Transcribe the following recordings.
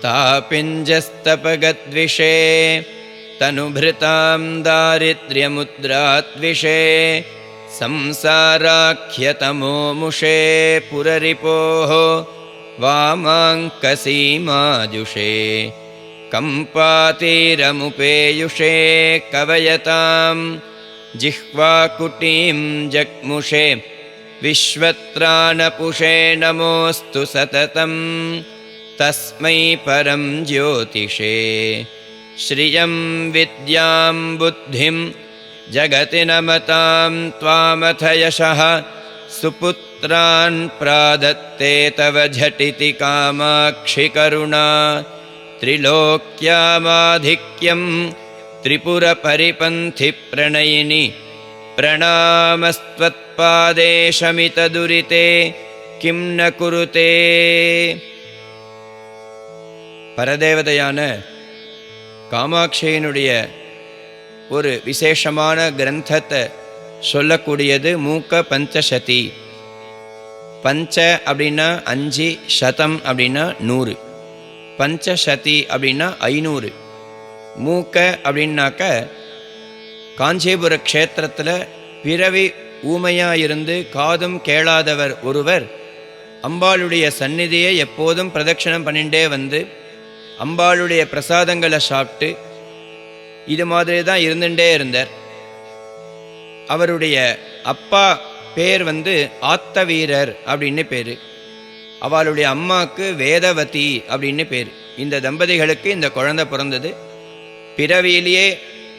तापिञ्जस्तपगद्विषे तनुभृतां दारिद्र्यमुद्राद्विषे संसाराख्यतमोमुषे पुररिपोः वामाङ्कसीमाजुषे कम्पातीरमुपेयुषे कवयतां जिह्वाकुटीं जग्मुषे विश्वत्राणपुषे नमोऽस्तु सततं तस्मै परं ज्योतिषे श्रियं विद्यां बुद्धिं जगति नमतां त्वामथ यशः सुपुत्रान् प्रादत्ते तव झटिति कामाक्षि करुणा त्रिलोक्यामाधिक्यं त्रिपुरपरिपन्थिप्रणयिनि प्रणामस्त्वत्पादे शमितदुरिते किं न कुरुते. பரதேவதையான காமாட்சியினுடைய ஒரு விசேஷமான கிரந்தத்தை சொல்லக்கூடியது மூக்க பஞ்சசதி. பஞ்ச அப்படின்னா 5, சதம் அப்படின்னா 100, பஞ்சசதி அப்படின்னா 500. மூக்க அப்படின்னாக்க காஞ்சிபுர க்ஷேத்திரத்தில் பிறவி ஊமையாக இருந்து காதும் கேளாதவர் ஒருவர் அம்பாளுடைய சந்நிதியை எப்போதும் பிரதட்சணம் பண்ணிகிட்டே வந்து அம்பாளுடைய பிரசாதங்களை சாப்பிட்டு இது மாதிரி தான் இருந்துட்டே இருந்தார். அவருடைய அப்பா பேர் ஆத்தவீரர் அப்படின்னு பேர். அவளுடைய அம்மாவுக்கு வேதவதி அப்படின்னு பேர். இந்த தம்பதிகளுக்கு இந்த குழந்தை பிறந்தது. பிறவியிலேயே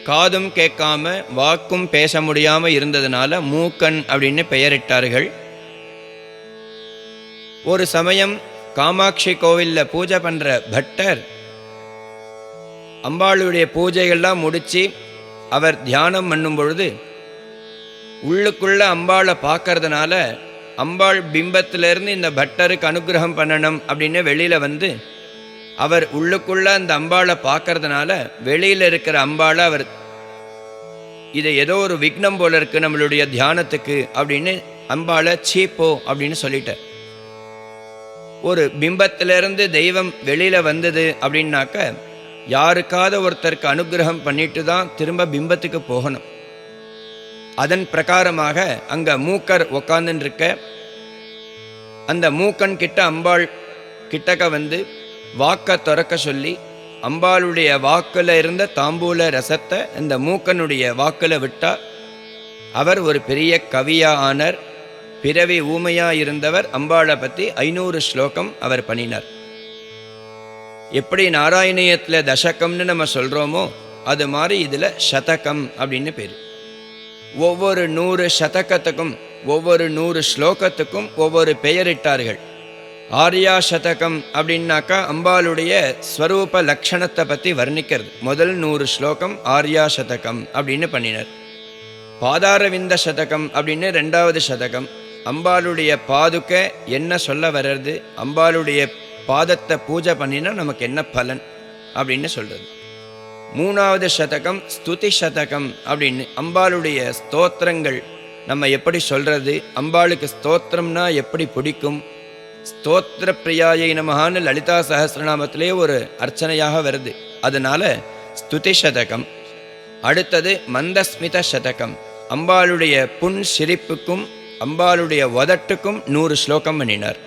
காதும் கேட்காம வாக்கும் பேச முடியாமல் இருந்ததுனால மூக்கன் அப்படின்னு பெயரிட்டார்கள். ஒரு சமயம் காமாட்சி கோவிலில் பூஜை பண்ணுற பட்டர் அம்பாளுடைய பூஜைகள்லாம் முடித்து அவர் தியானம் பண்ணும் பொழுது உள்ளுக்குள்ள அம்பாளை பார்க்கறதுனால அம்பாள் பிம்பத்திலேருந்து இந்த பட்டருக்கு அனுகிரகம் பண்ணணும் அப்படின்னு வெளியில் வந்து அவர் உள்ளுக்குள்ள அந்த அம்பாளை பார்க்கறதுனால வெளியில் இருக்கிற அம்பாளை அவர் இதை ஏதோ ஒரு விக்னம் போல இருக்கு நம்மளுடைய தியானத்துக்கு அப்படின்னு அம்பாளை சீப்போ அப்படின்னு சொல்லிட்டார். ஒரு பிம்பத்திலிருந்து தெய்வம் வெளியில் வந்தது அப்படின்னாக்க யாருக்காவது ஒருத்தருக்கு அனுகிரகம் பண்ணிட்டு தான் திரும்ப பிம்பத்துக்கு போகணும். அதன் பிரகாரமாக அங்கே மூக்கர் உக்காந்துன்னு இருக்க அந்த மூக்கன் கிட்ட அம்பாள் கிட்டக்க வந்து வாக்கை திறக்க சொல்லி அம்பாளுடைய வாக்கில் இருந்த தாம்பூல ரசத்தை இந்த மூக்கனுடைய வாக்கில் விட்டார். அவர் ஒரு பெரிய கவியாக ஆனார். பிறவி ஊமையாக இருந்தவர் அம்பாளை பற்றி 500 ஸ்லோகம் அவர் பண்ணினார். எப்படி நாராயணியத்தில் தசகம்னு நம்ம சொல்கிறோமோ அது மாதிரி இதில் சதகம் அப்படின்னு பேர். ஒவ்வொரு 100 சதகத்துக்கும் ஒவ்வொரு 100 ஸ்லோகத்துக்கும் ஒவ்வொரு பெயரிட்டார்கள். ஆர்யா சதகம் அப்படின்னாக்கா அம்பாளுடைய ஸ்வரூப லக்ஷணத்தை பற்றி வர்ணிக்கிறது. முதல் 100 ஸ்லோகம் ஆர்யா சதகம் அப்படின்னு பண்ணினார். பாதாரவிந்த சதகம் அப்படின்னு 2வது சதகம். அம்பாளுடைய பாதுக்க என்ன சொல்ல வர்றது, அம்பாளுடைய பாதத்தை பூஜை பண்ணினா நமக்கு என்ன பலன் அப்படின்னு சொல்கிறது. 3வது சதகம் ஸ்துதி சதகம் அப்படின்னு அம்பாளுடைய ஸ்தோத்திரங்கள் நம்ம எப்படி சொல்கிறது, அம்பாளுக்கு ஸ்தோத்திரம்னா எப்படி பிடிக்கும், ஸ்தோத்திர பிரியாயை நமகான்னு லலிதா சஹஸ்ரநாமத்திலே ஒரு அர்ச்சனையாக வருது. அதனால ஸ்துதி சதகம். அடுத்தது மந்தஸ்மித சதகம். அம்பாளுடைய புன் சிரிப்புக்கும் அம்பாளுடைய வதட்டுக்கும் 100 ஸ்லோகம் பண்ணினார்.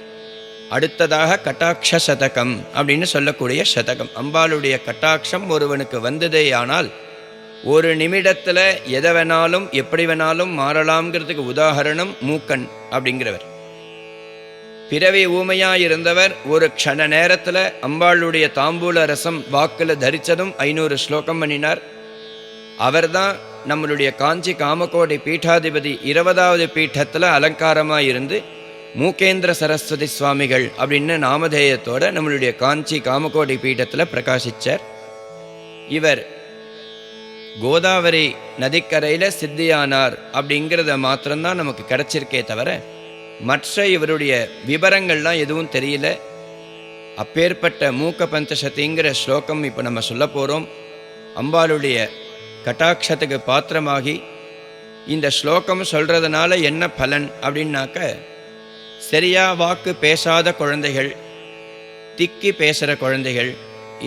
அடுத்ததாக கட்டாட்ச சதகம் அப்படின்னு சொல்லக்கூடிய சதகம். அம்பாளுடைய கட்டாட்சம் ஒருவனுக்கு வந்ததே ஆனால் ஒரு நிமிடத்தில் எதை வேணாலும் எப்படி வேணாலும் மாறலாம்ங்கிறதுக்கு உதாரணம் மூக்கன் அப்படிங்கிறவர். பிறவி ஊமையாக இருந்தவர் ஒரு க்ஷண நேரத்தில் அம்பாளுடைய தாம்பூல ரசம் வாக்கில் தரித்ததும் 500 ஸ்லோகம் பண்ணினார். அவர்தான் நம்மளுடைய காஞ்சி காமகோடி பீட்டாதிபதி 20வது பீட்டத்தில் அலங்காரமாக இருந்து மூகேந்திர சரஸ்வதி சுவாமிகள் அப்படின்னு நாமதேயத்தோட நம்மளுடைய காஞ்சி காமகோடி பீட்டத்தில் பிரகாசித்தார். இவர் கோதாவரி நதிக்கரையில் சித்தியானார் அப்படிங்கிறத மாத்திரம்தான் நமக்கு கிடைச்சிருக்கே தவிர மற்ற இவருடைய விவரங்கள்லாம் எதுவும் தெரியல. அப்பேற்பட்ட மூக்க பஞ்சசதிங்கிற ஸ்லோகம் இப்போ நம்ம சொல்ல போகிறோம். அம்பாளுடைய கட்டாட்சத்துக்கு பாத்திரமாகி இந்த ஸ்லோகம் சொல்கிறதுனால என்ன பலன் அப்படின்னாக்க, சரியா வாக்கு பேசாத குழந்தைகள், திக்கி பேசுகிற குழந்தைகள்,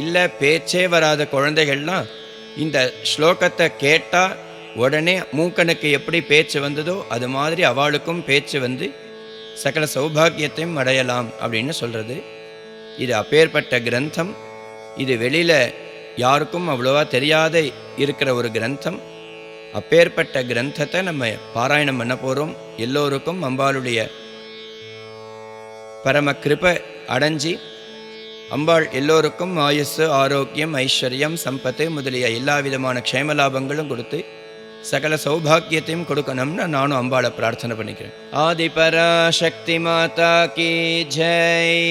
இல்லை பேச்சே வராத குழந்தைகள்லாம் இந்த ஸ்லோகத்தை கேட்டால் உடனே மூக்கனுக்கு எப்படி பேச்சு வந்ததோ அது மாதிரி அவளுக்கும் பேச்சு வந்து சகல சௌபாகியத்தையும் அடையலாம் அப்படின்னு சொல்கிறது. இது அப்பேற்பட்ட கிரந்தம். இது வெளியில் யாருக்கும் அவ்வளோவா தெரியாத இருக்கிற ஒரு கிரந்தம். அப்பேற்பட்ட கிரந்தத்தை நம்ம பாராயணம் பண்ண போகிறோம். எல்லோருக்கும் அம்பாளுடைய பரம கிருபை அடைஞ்சி அம்பாள் எல்லோருக்கும் ஆயுசு, ஆரோக்கியம், ஐஸ்வர்யம், சம்பத்து முதலிய எல்லா விதமான க்ஷேமலாபங்களும் கொடுத்து சகல சௌபாகியத்தையும் கொடுக்கணும்னு நானும் அம்பாளை பிரார்த்தனை பண்ணிக்கிறேன். ஆதிபராசக்தி மாதா கி ஜெய்.